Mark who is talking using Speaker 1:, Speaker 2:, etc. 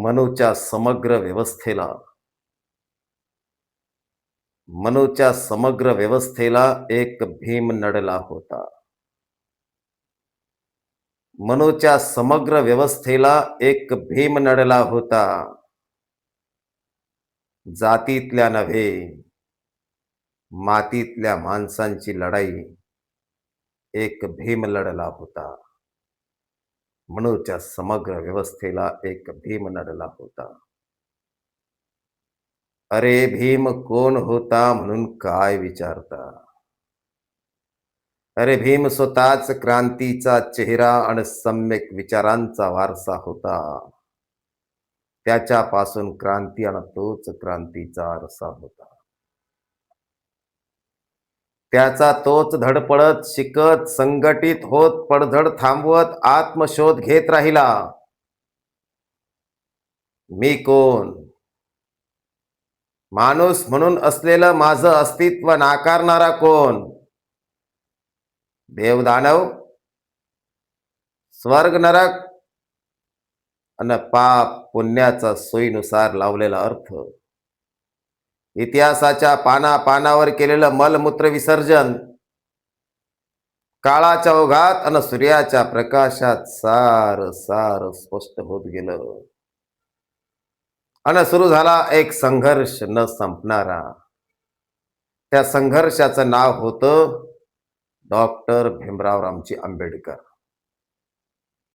Speaker 1: मनूच्या समग्र व्यवस्थेला एक भीम नडला होता. मनूच्या समग्र व्यवस्थेला एक भीम नडला होता. जातीतल्या नव्हे, मातीतल्या माणसांची लढाई एक भीम लढला होता. मनूच्या समग्र व्यवस्थेला एक भीम नडला होता. अरे भीम कोण होता म्हणून काय विचारता? अरे भीम स्वतःच क्रांतीचा चेहरा आणि सम्यक विचारांचा वारसा होता. त्याच्यापासून क्रांती आणि तोच क्रांतीचा रसा होता. त्याचा तोच धडपडत शिकत संघटित होत पडझड थांबवत आत्मशोध घेत राहिला. मी कोण? माणूस म्हणून असलेलं माझं अस्तित्व नाकारणारा कोण? देवदानव, स्वर्ग नरक आणि पाप पुण्याचा सोयीनुसार लावलेला अर्थ, इतिहासाच्या पानापानावर केलेलं मलमूत्र विसर्जन, काळाच्या ओघात आणि सूर्याच्या प्रकाशात सार सार स्पष्ट होत गेलं. आणि सुरू झाला एक संघर्ष न संपणारा. त्या संघर्षाचं नाव होतं डॉक्टर भीमराव रामजी आंबेडकर.